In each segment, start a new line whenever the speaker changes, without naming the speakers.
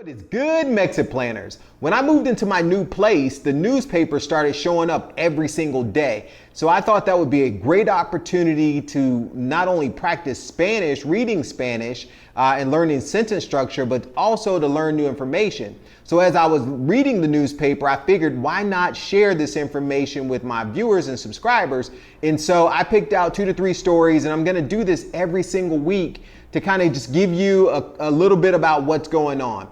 What is good, Mexit planners? When I moved into my new place, the newspaper started showing up every single day. So I thought that would be a great opportunity to not only practice Spanish, reading Spanish, and learning sentence structure, but also to learn new information. So as I was reading the newspaper, I figured why not share this information with my viewers and subscribers? And so I picked out 2 to 3 stories, and I'm gonna do this every single week to kind of just give you a little bit about what's going on.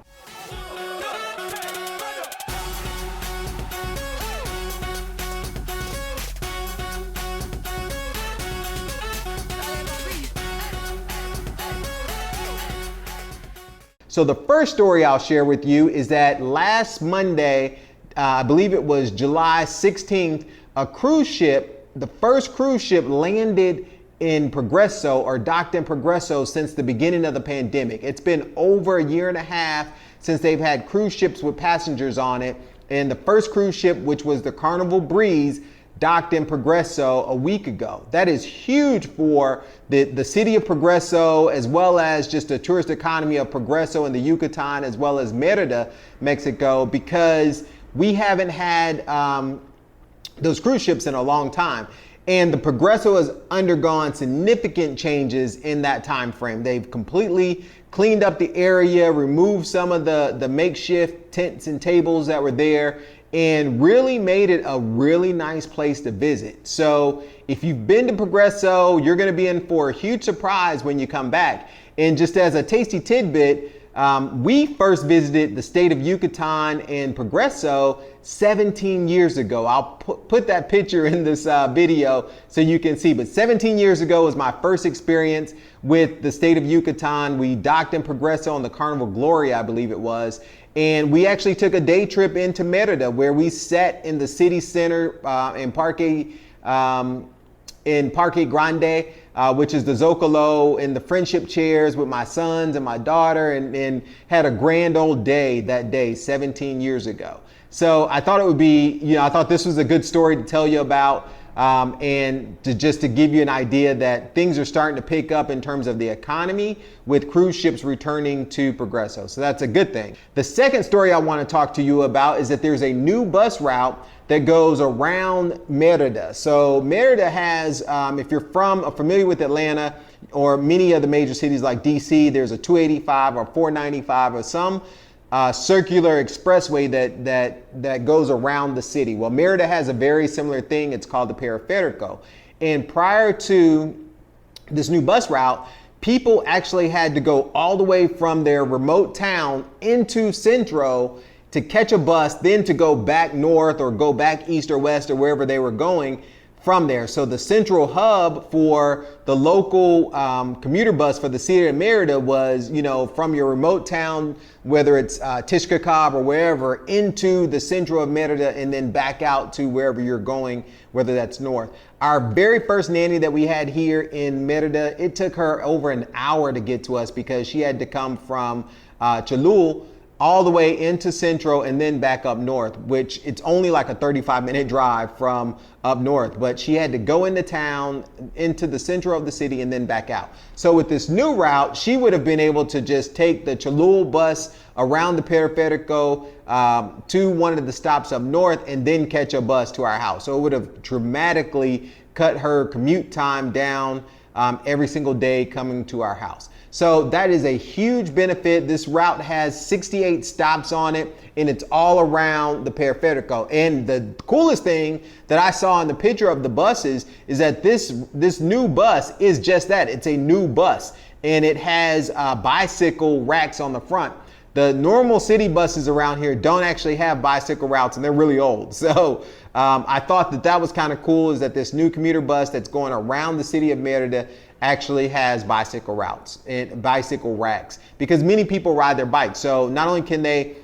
So the first story I'll share with you is that last Monday, I believe it was July 16th, a cruise ship, the first cruise ship landed in Progreso or docked in Progreso since the beginning of the pandemic. It's been over a year and a half since they've had cruise ships with passengers on it. And the first cruise ship, which was the Carnival Breeze, docked in Progreso a week ago. That is huge for the city of Progreso, as well as just the tourist economy of Progreso and the Yucatan, as well as Merida, Mexico, because we haven't had those cruise ships in a long time. And the Progreso has undergone significant changes in that time frame. They've completely cleaned up the area, removed some of the makeshift tents and tables that were there, and really made it a really nice place to visit. So if you've been to Progreso, you're gonna be in for a huge surprise when you come back. And just as a tasty tidbit, we first visited the state of Yucatan and Progreso 17 years ago. I'll put that picture in this video so you can see, but 17 years ago was my first experience with the state of Yucatan. We docked in Progreso on the Carnival Gloria, I believe it was. And we actually took a day trip into Merida, where we sat in the city center in Parque Grande, which is the Zocalo, in the friendship chairs with my sons and my daughter, and had a grand old day that day 17 years ago. So I thought it would be, I thought this was a good story to tell you about, and just to give you an idea that things are starting to pick up in terms of the economy with cruise ships returning to Progreso. So that's a good thing. The second story I want to talk to you about is that there's a new bus route that goes around Merida. So Merida has, if you're familiar with Atlanta or many of the major cities like DC, there's a 285 or 495 or some circular expressway that goes around the city. Well, Merida has a very similar thing. It's called the Periférico. And prior to this new bus route, people actually had to go all the way from their remote town into Centro to catch a bus, then to go back north or go back east or west or wherever they were going from there. So the central hub for the local commuter bus for the city of Merida was, from your remote town, whether it's Tishkakab or wherever, into the central of Merida and then back out to wherever you're going, whether that's north. Our very first nanny that we had here in Merida, it took her over an hour to get to us because she had to come from Cholul all the way into Centro and then back up north, which it's only like a 35-minute drive from up north, but she had to go into town, into the center of the city and then back out. So with this new route, she would have been able to just take the Cholul bus around the Periférico to one of the stops up north and then catch a bus to our house. So it would have dramatically cut her commute time down every single day coming to our house. So that is a huge benefit. This route has 68 stops on it, and it's all around the Periférico. And the coolest thing that I saw in the picture of the buses is that this new bus is just that. It's a new bus, and it has bicycle racks on the front. The normal city buses around here don't actually have bicycle routes, and they're really old. So I thought that was kind of cool, is that this new commuter bus that's going around the city of Merida actually has bicycle routes and bicycle racks, because many people ride their bikes. So not only can they,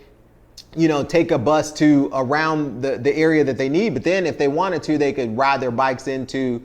take a bus to around the area that they need, but then if they wanted to, they could ride their bikes into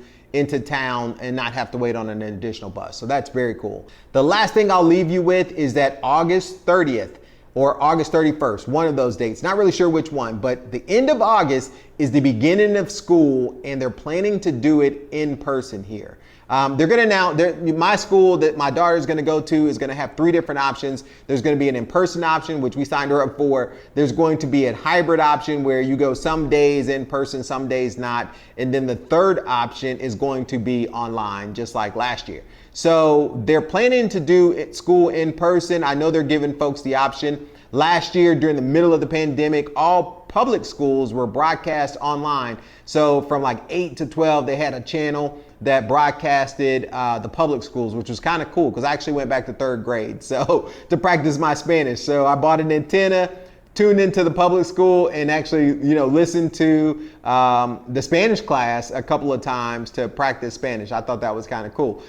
town and not have to wait on an additional bus. So that's very cool. The last thing I'll leave you with is that August 30th or August 31st, one of those dates, not really sure which one, but the end of August is the beginning of school, and they're planning to do it in person here. They're going to now, my school that my daughter is going to go to is going to have 3 different options. There's going to be an in-person option, which we signed her up for. There's going to be a hybrid option where you go some days in person, some days not. And then the third option is going to be online, just like last year. So they're planning to do school in person. I know they're giving folks the option. Last year, during the middle of the pandemic, all public schools were broadcast online. So from like 8 to 12, they had a channel that broadcasted the public schools, which was kind of cool because I actually went back to 3rd grade so to practice my Spanish. So I bought an antenna, tuned into the public school, and actually, listened to the Spanish class a couple of times to practice Spanish. I thought that was kind of cool.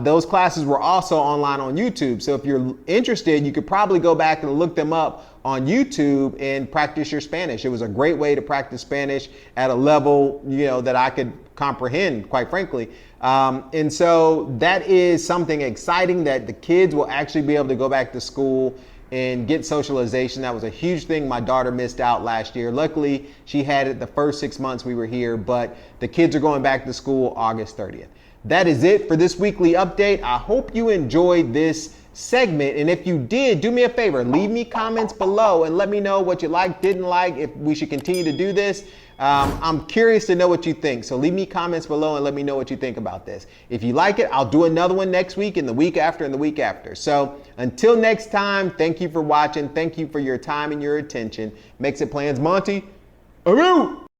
Those classes were also online on YouTube. So if you're interested, you could probably go back and look them up on YouTube and practice your Spanish. It was a great way to practice Spanish at a level, that I could comprehend, quite frankly. And so that is something exciting that the kids will actually be able to go back to school and get socialization. That was a huge thing my daughter missed out last year. Luckily, she had it the first 6 months we were here, but the kids are going back to school August 30th. That is it for this weekly update. I hope you enjoyed this segment. And if you did, do me a favor, leave me comments below and let me know what you liked, didn't like, if we should continue to do this. I'm curious to know what you think. So leave me comments below and let me know what you think about this. If you like it, I'll do another one next week and the week after and the week after. So until next time, thank you for watching. Thank you for your time and your attention. MexitPlans Monty, I'm out.